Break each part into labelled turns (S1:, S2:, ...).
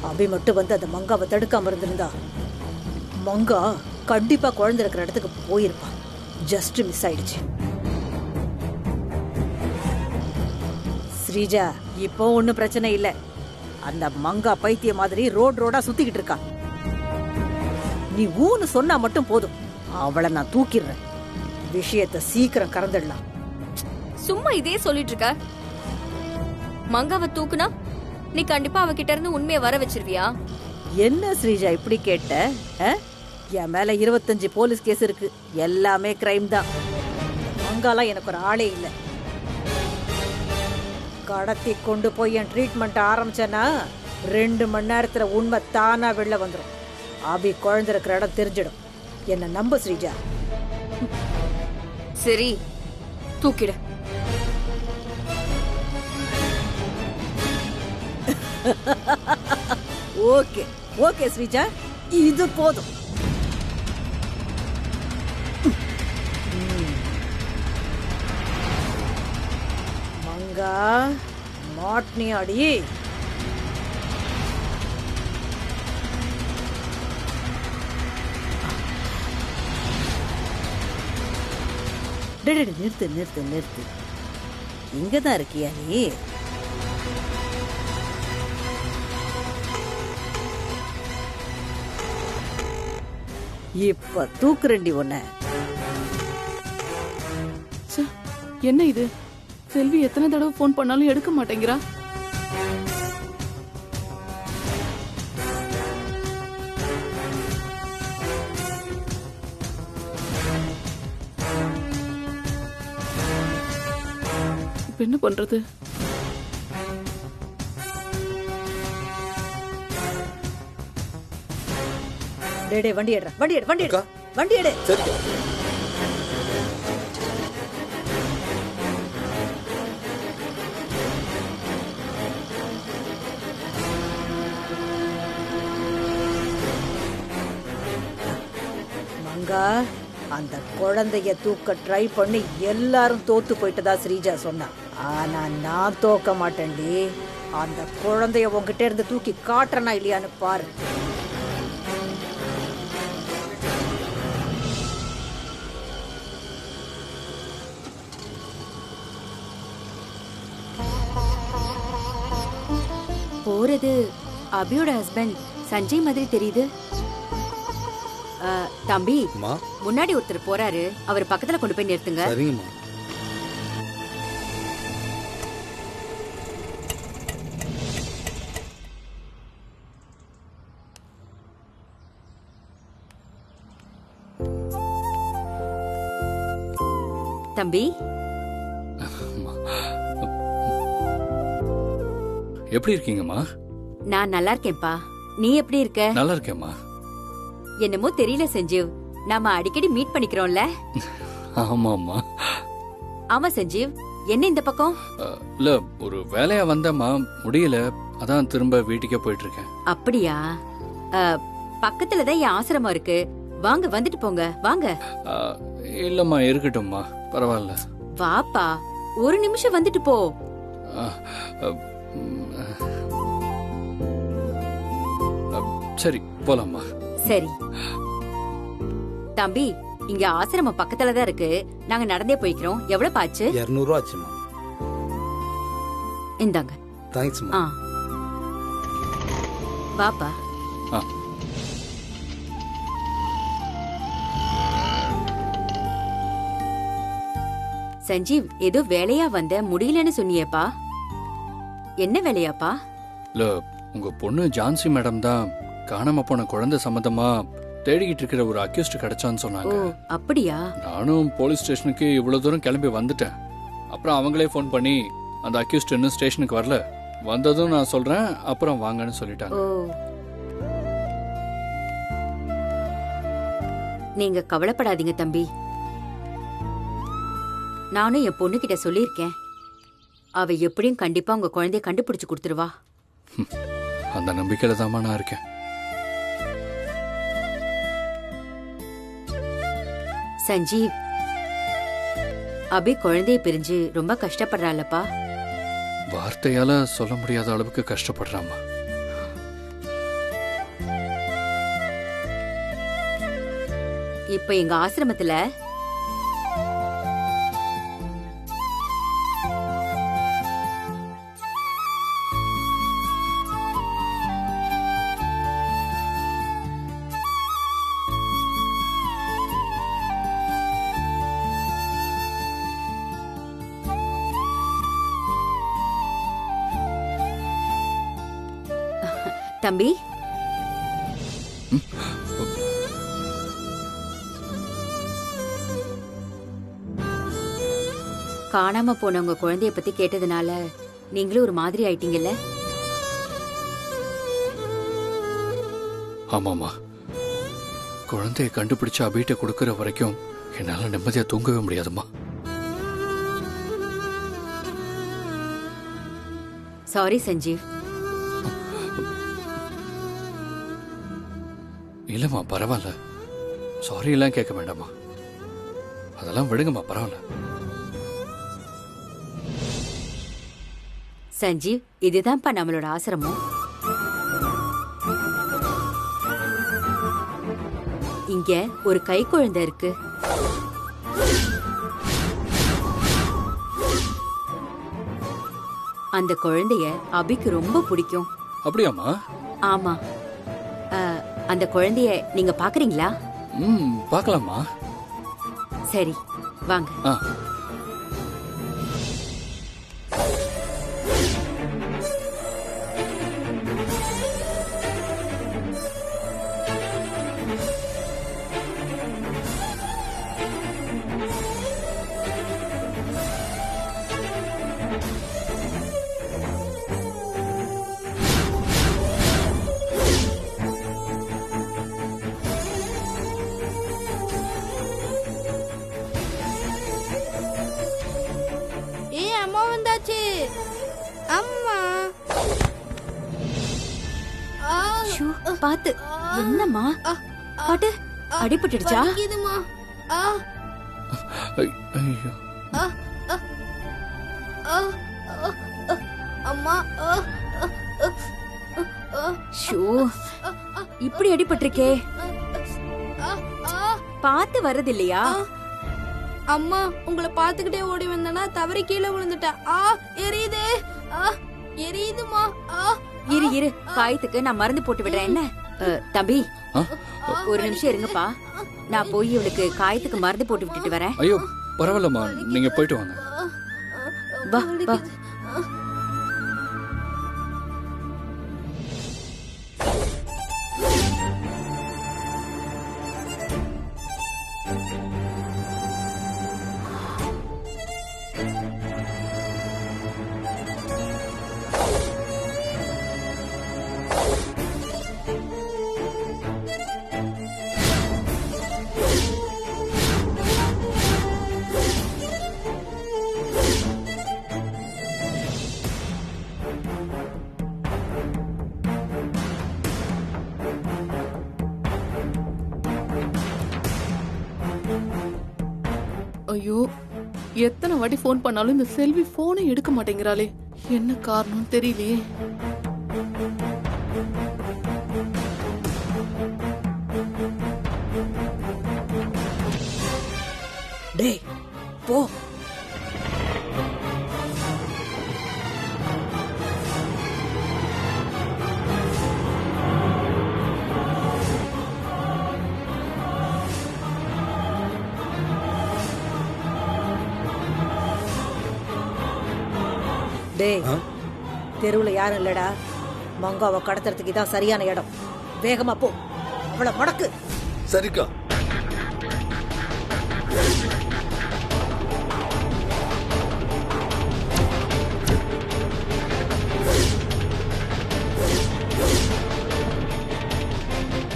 S1: அபி மட்டும் வந்து அந்த மங்காவை தடுக்காம இருந்திருந்தா மங்கா கண்டிப்பா குழந்தை இருக்கிற இடத்துக்கு போயிருப்பான். ஜஸ்ட் மிஸ் ஆயிடுச்சு. ஸ்ரீஜா, இப்போ ஒன்னும் பிரச்சனை இல்ல. அந்த மங்கா பைத்திய மாதிரி ரோடா சுத்திக்கிட்டு இருக்கா. நீ ஊன்னு சொன்னா மட்டும் போதும், அவளை நான் தூக்கிடுறேன். விஷயத்தை சீக்கிரம் கறந்துடலாம்.
S2: சும்மா இதே சொல்லிட்டு இருக்க. மங்காவை தூக்குனா நீ கண்டிப்பா அவகிட்ட இருந்து உண்மையை வர வச்சிருவியா?
S1: என்ன ஸ்ரீஜா இப்படி கேட்ட? என் மேல 25 போலீஸ் கேஸ் இருக்கு. எல்லாமே கிரைம் தான். மங்காலாம் எனக்கு ஒரு ஆளே இல்லை. கடத்தி கொண்டு போய் என் ட்ரீட்மெண்ட் ஆரம்பிச்சேன்னா 2 மணி நேரத்துல உண்மை தானா வெளில வந்துடும். அபி குழந்தை இருக்கிற இடம் தெரிஞ்சிடும். என்ன நம்ப ஸ்ரீஜா.
S2: சரி, தூக்கிடு.
S1: ஓகே ஓகே ஸ்ரீஜா, இது போதும். மங்கா மாட்னி அடி. நிறுத்து நிறுத்து நிறுத்து. இங்கதான் இருக்கியா நீ? இப்ப தூக்குறண்டி ஒன்ன.
S3: என்ன இது? செல்வி எத்தனை தடவை போன் பண்ணாலும் எடுக்க மாட்டேங்கிறா. இப்ப என்ன பண்றது?
S1: டேடே வண்டி எடு, வண்டி எடு, வண்டி எடு, வண்டி எடு.
S4: சரி.
S1: மங்கா, அந்த குழந்தைய தூக்க ட்ரை பண்ணி எல்லாரும் தோத்து போயிட்டதா ஸ்ரீஜா சொன்னா. ஆனா நான் தோக்க மாட்டேன்டி. அந்த குழந்தைய உங்ககிட்ட இருந்து தூக்கி காட்டுறனா இல்லையான்னு பாரு.
S2: போறது அபியோட ஹஸ்பண்ட் சஞ்சய் மாதிரி தெரியுது. தம்பி, முன்னாடி ஒருத்தர் போறாரு, அவர் பக்கத்துல கொண்டு போய் நிறுத்துங்க.
S4: சரிங்கம்மா.
S2: தம்பி,
S5: எப்படி இருக்கீங்கம்மா?
S2: நான் நல்லா இருக்கேன்ப்பா. நீ எப்படி இருக்க?
S5: நல்லா இருக்கேம்மா.
S2: என்னமோ தெரியல சஞ்சீவ், நாம அடிக்கடி மீட் பண்ணிக்கிறோம்ல?
S5: ஆமாம்மா.
S2: ஆமா சஞ்சீவ், என்ன இந்த பக்கம்?
S5: இல்ல, ஒரு வேலையா வந்தம்மா, முடியல, அதான் திரும்ப வீட்டுக்கே போயிட்டு இருக்கேன்.
S2: அப்படியா? பக்கத்துலதான் என் ஆசிரமம் இருக்கு, வாங்க வந்துட்டு போங்க, வாங்க.
S5: இல்லம்மா, இருக்கட்டும்மா, பரவாயில்ல.
S2: வாப்பா, ஒரு நிமிஷம் வந்துட்டு போ.
S5: சரி, போலாமா?
S2: சரி தம்பி, இங்க ஆசிரமம் பக்கத்துலதான் இருக்கு, நாங்க நடந்தே போய்க்கிறோம். எவ்வளவு ஆச்சு?
S4: 200 ரூபா ஆச்சுமா.
S2: இந்தாங்க.
S4: தேங்க்ஸ்மா.
S2: வாப்பா. சஞ்சீவ், ஏதோ வேலையா வந்த, முடியலன்னு சொன்னியேப்பா. என்ன வேலையாப்பா?
S5: இல்ல, உங்க பொண்ணு ஜான்சி மேடம் தான் காணாம போன குழந்தை சம்பந்தமா தேடிக்கிட்டு இருக்கிற ஒரு அக்யூஸ்ட் கிடைச்சான்னு சொன்னாங்க.
S2: அப்படியா?
S5: நானும் போலீஸ் ஸ்டேஷனுக்கு இவ்வளவு தூரம் கிளம்பி வந்துட்டேன். அப்புறம் அவங்களே போன் பண்ணி அந்த அக்யூஸ்ட் இன்னும் ஸ்டேஷனுக்கு வரல, வந்ததும் நான் சொல்றேன், அப்புறம் வாங்கன்னு சொல்லிட்டாங்க.
S2: நீங்க கவலைப்படாதீங்க தம்பி, நானும் என் பொண்ணு கிட்ட சொல்லியிருக்கேன். அவ எப்படியும் கண்டிப்பா உங்க குழந்தைய கண்டுபிடிச்சு கொடுத்துருவா.
S5: அந்த நம்பிக்கையில தாமா நான் இருக்கேன்.
S2: சஞ்சீவ், அபி குழந்தைய பிரிஞ்சு ரொம்ப கஷ்டப்படுறாளப்பா.
S5: வார்த்தையால சொல்ல முடியாத அளவுக்கு கஷ்டப்படுறாமா.
S4: இப்ப எங்க ஆசிரமத்துல தம்பி காணாம போன உங்க குழந்தைய பத்தி கேட்டதுனால நீங்களும் ஒரு மாதிரி ஆயிட்டீங்கல்ல?
S5: ஆமாமா, குழந்தைய கண்டுபிடிச்சு அபிட்ட கொடுக்கற வரைக்கும் என்னால நிம்மதியா தூங்கவே முடியாதுமா.
S4: சாரி சஞ்சீவ்.
S5: இல்லம்மா, பரவாயில்ல. சாரி எல்லாம் கேட்க வேண்டாமா, அதெல்லாம் விடுங்கம்மா, பரவாயில்ல.
S4: சஞ்சீவ், இதுதான்ப்பா நம்மளோட ஆசிரமம். இங்க ஒரு கை குழந்தை இருக்கு. அந்த குழந்தைய அபிக்கு ரொம்ப பிடிக்கும்.
S5: அப்படியாம்மா?
S4: ஆமா. அந்த குழந்தைய நீங்க பாக்குறீங்களா?
S5: பார்க்கலாமா.
S4: சரி, வாங்க.
S6: அம்மா
S4: பாத்து. என்னம்மா பாட்டு அடிபட்டுடுச்சா?
S5: ஐயோ,
S6: அம்மா
S4: இப்படி அடிபட்டிருக்கே. பாத்து வரது இல்லையா?
S6: அம்மா, உங்களை பாத்துக்கிட்டே ஓடி வந்தனா தவறி கீழே விழுந்துட்டேன். எரியுதே, எரியுதுமா.
S4: இரு இரு, காயத்துக்கு நான் மருந்து போட்டு விடுறேன். என்ன தம்பி, ஒரு நிமிஷம் இருங்கப்பா. நான் போய் இவளுக்கு காயத்துக்கு மருந்து போட்டு விட்டுட்டு வரேன்.
S5: ஐயோ பரவாயில்லம்மா, நீங்க போயிட்டு வாங்க.
S4: வா வா.
S3: ஐயோ, எத்தனை வாட்டி போன் பண்ணாலும் இந்த செல்வி போனை எடுக்க மாட்டேங்கிறாளே. என்ன காரணம் தெரியலையே.
S1: டேய் போ. டேய், தெருவுல யாரும் இல்லடா. மங்காவை கடத்துறதுக்கு இதான் சரியான இடம். வேகமா போ, அவளை மடக்கு.
S7: சரிக்கா.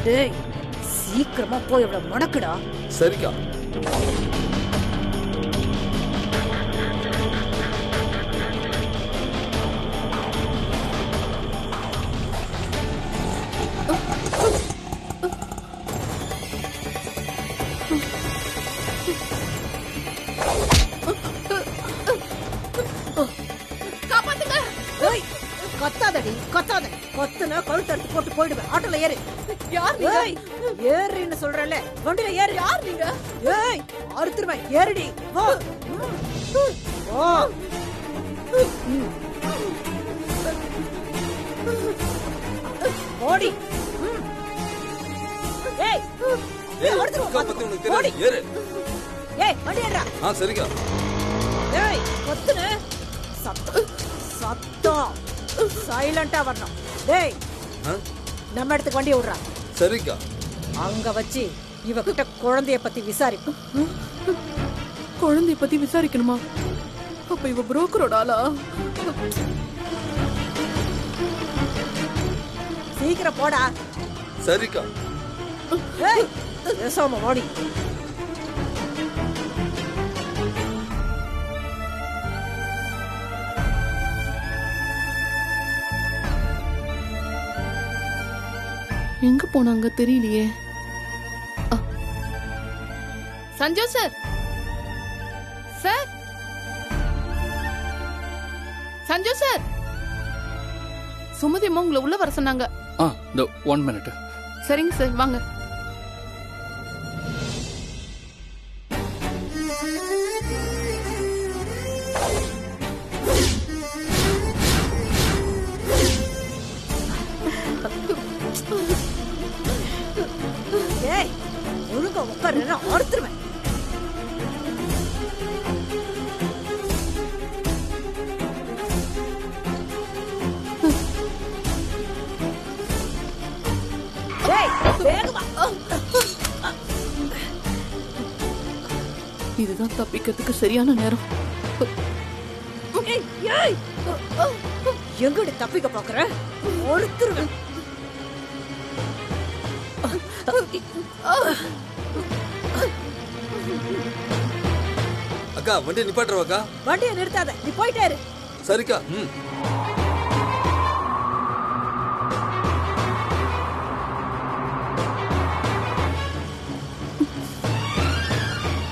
S1: டேய், சீக்கிரமா போய் அவளை மடக்குடா.
S7: சரிக்கா.
S1: கத்தாதடி, கத்தாத. கொத்துனா கழுத்து எடுத்து போட்டு போயிடுவேன். ஆட்டோல ஏறு.
S3: யார்
S1: ஏய், ஏறுன்னு சொல்றேன்ல, வண்டியில ஏறு.
S3: யார் நீங்க?
S1: ஏய், அறுத்துருவேன். ஏறுடி. வா. வா. ஓடி. ஏய், அறுத்துருவேன்.
S7: அக்கா பத்தி உனக்கு
S1: ஓடி.
S7: தெரியாது. ஏறு.
S1: ஏய், வண்டி ஏறுடா.
S7: சரிக்கா.
S1: ஏய், கொத்துன. சத்தம். சத்தம். சைலண்டா வரணும். டேய், நம்ம இடத்துக்கு வண்டியை விடுறா.
S7: சரிக்கா.
S1: அங்க வச்சு இவகிட்ட குழந்தைய பத்தி விசாரிப்பு.
S3: குழந்தைய பத்தி விசாரிக்கணுமா? அப்ப இவ புரோக்கரோட ஆளா?
S1: சீக்கிரம் போடா.
S7: சரிக்கா.
S1: ஏய், பேசாம ஓடி.
S3: எங்க போனாங்க தெரியலையே. Sanju sir, sir, Sanju sir, Sumathi அம்மா உங்களை உள்ள வர சொன்னாங்க.
S5: இந்த 1 minute.
S3: சரிங்க சார், வாங்க.
S1: ஏய், ஒழுங்கா உட்காரு, அறுத்துருவேன். ஏய், வேகமா.
S3: இதுதான் தப்பிக்கிறதுக்கு சரியான நேரம்.
S1: ஏய், ஏய். எங்கடி தப்பிக்க பாக்குற? அறுத்துருவேன்.
S7: அக்கா வண்டி நிப்பாட்டுறவாக்கா.
S1: வண்டியை நிறுத்தாத, நீ போயிட்டே இரு.
S7: சரிக்கா.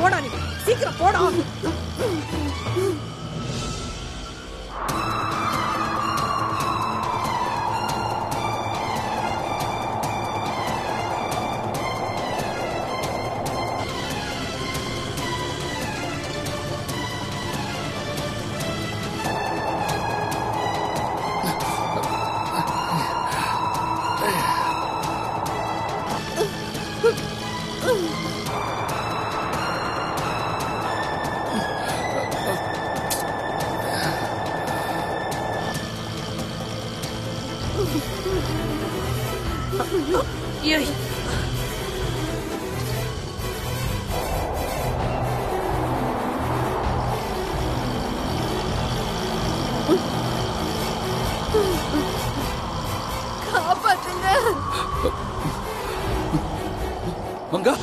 S1: போடா, நீ சீக்கிரம் போடா. ஏய்,
S3: காப்பாத்துங்க.
S5: மங்கா,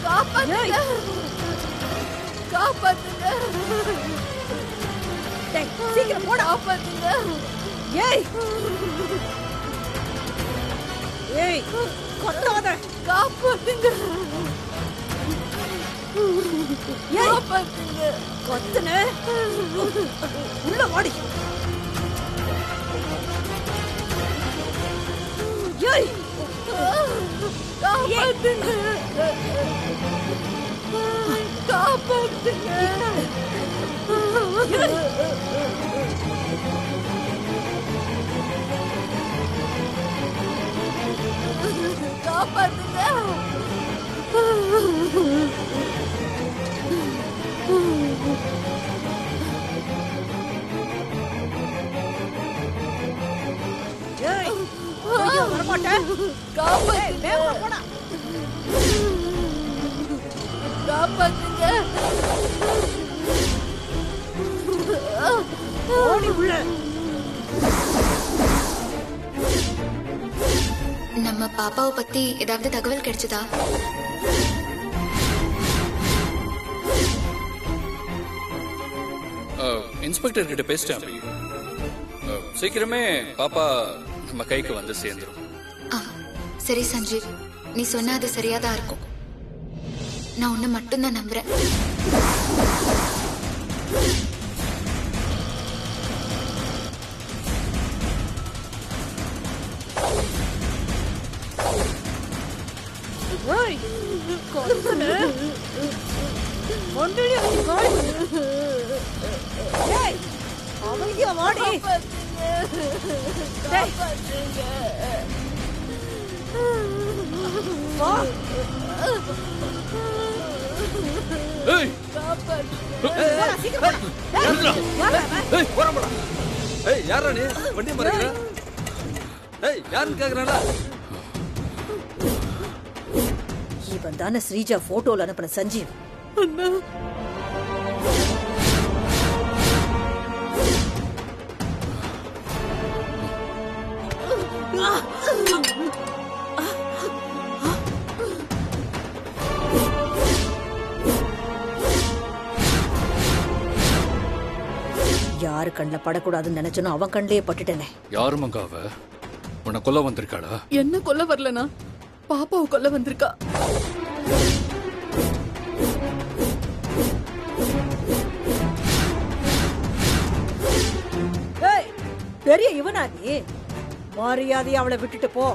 S3: காப்பாத்துங்க. காப்பாத்துங்க.
S1: டேய், சீக்கிரம் போடா.
S3: காப்பாத்துங்க.
S1: ஏய், ஏய், கொட்டாத.
S3: காப்பாத்துங்க.
S1: ஏய்,
S3: காப்பாத்துங்க.
S1: கொத்துன. உள்ள ஓடி. ஏய்,
S3: காப்பாத்துங்க. காப்பாத்துங்க. காப்பாத்துங்க.
S1: ஏய், ஐயோ, வரமாட்டேன். ஏய், வேகமா போடா.
S3: காப்பாத்துங்க.
S1: ஓடி உள்ள.
S8: நம்ம பாப்பாவை பத்தி ஏதாவது தகவல் கிடைச்சதா?
S5: இன்ஸ்பெக்டர் கிட்ட பேசிட்டேன் அபி. சீக்கிரமே பாப்பா நம்ம கைக்கு வந்து சேர்ந்துரும்.
S8: சரி சஞ்சீவ், நீ சொன்ன அது சரியாதான் இருக்கும். நான் உன்னை மட்டும்தான் நம்புறேன்.
S1: அமைதியா வாடி. வா.
S5: ஏய்
S1: சீக்கிரம் யாரா அவன்?
S7: ஏய் போறோம்டா. ஏய் யாரா நீ வண்டி மறைக்கிற? ஏய் யாருன்னு கேக்குறானா?
S1: இவன் தானே ஸ்ரீஜா போட்டோல அனுப்பின சஞ்சீவ்.
S3: அண்ணா
S1: யாரு கண்ணுல படக்கூடாதுன்னு நினைச்சனோ அவன் கண்ணிலேயே பட்டுட்டேனே.
S5: யாரு மங்கா அவ? உன்னை கொல்ல வந்திருக்காளா?
S3: என்ன கொல்ல வரலனா, பாப்பாவை கொல்ல வந்திருக்கா.
S1: ஏய், பெரிய இவனா நீ? மரியாதையா அவளை விட்டுட்டு போ,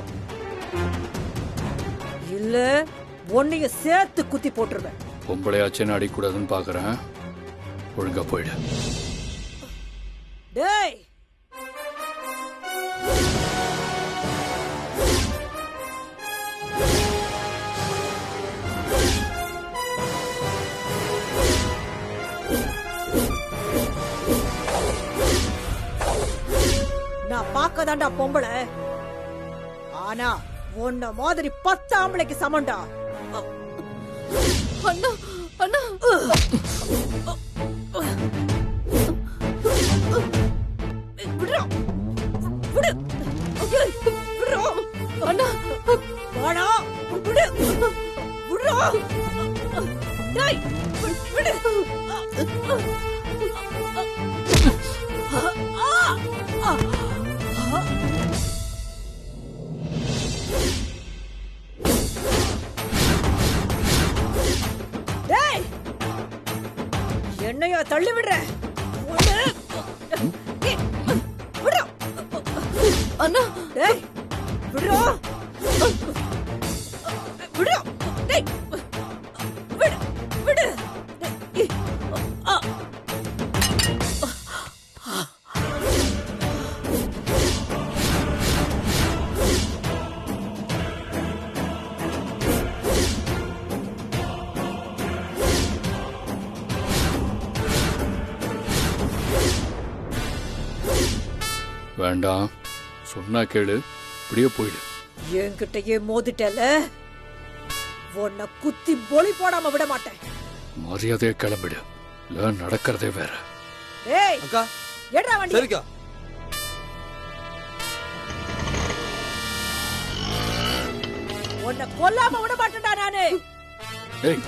S1: இல்ல உன்னையும் சேர்த்து குத்தி போட்டுருவேன்.
S5: பொம்பளையாச்சேன்னு அடிக்கூடாதுன்னு பாக்குறேன். ஒழுங்கா போயிடு.
S1: டேய், நான் பார்க்கதாண்டா பொம்பளை, ஆனா உன்ன மாதிரி 10 ஆம்பளைக்கு சமண்டா.
S3: அண்ணா அண்ணா
S1: விடுறா, விடு, விடுறா,
S3: அண்ணா
S1: வாடா, விடு, விடுறா, டேய், விடு. டேய், என்னையா தள்ளி விடுற? விடுறா.
S3: அண்ணா
S1: டேய், விடுறா, விடுறா, டேய், விடு, விடு. டேய், ஆ.
S5: வேண்டாம், சொன்னா கேளு, இப்படியே போயிடு.
S1: என்கிட்டயே மோதிட்டல, உன்னை குத்தி பொலி போடாம விட மாட்டேன்.
S5: மரியாதையை கிளம்பிடு, இல்ல நடக்கிறதே வேற.
S1: ஏய்,
S7: அக்கா
S1: ஏடா வண்டி.
S7: சரிக்கா.
S1: உன்னை கொல்லாம விட மாட்டேன்டா நானு.
S5: ஏய்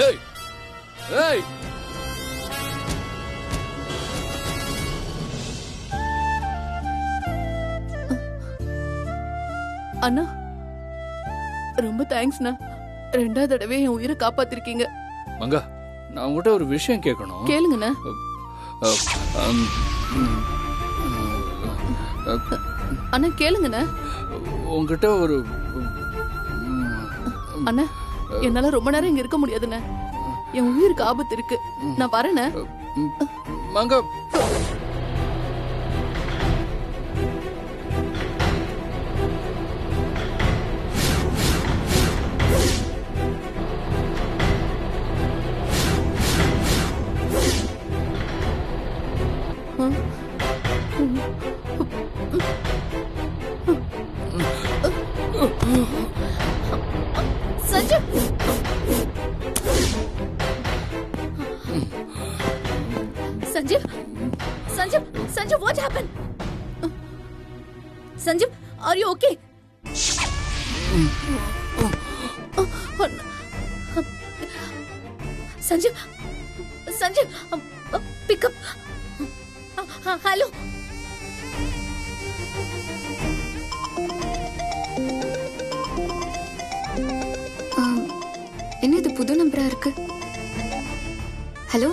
S5: ஏய் ஏய்
S3: அண்ணா ரொம்ப தேங்க்ஸ்ண்ணா. 2வது தடவை என் உயிரை காப்பாத்திருக்கீங்க.
S5: மங்கா, நான் உங்ககிட்ட ஒரு விஷயம் கேட்கணும்.
S3: கேளுங்கண்ணா. அண்ணா கேளுங்கண்ணா.
S5: உங்ககிட்ட ஒரு
S3: அண்ணா, என்னால ரொம்ப நேரம் இங்க இருக்க முடியாதுண்ணே. என் உயிருக்கு ஆபத்து இருக்கு. நான் வரேண்ணே.
S5: மங்கா,
S2: Sanjeev, Sanjeev, Sanjeev, Sanjeev, what happened? Sanjeev, are you okay? Sanjeev, Sanjeev, pick up. hello.
S8: என்ன இது புது நம்பரா இருக்கு? ஹலோ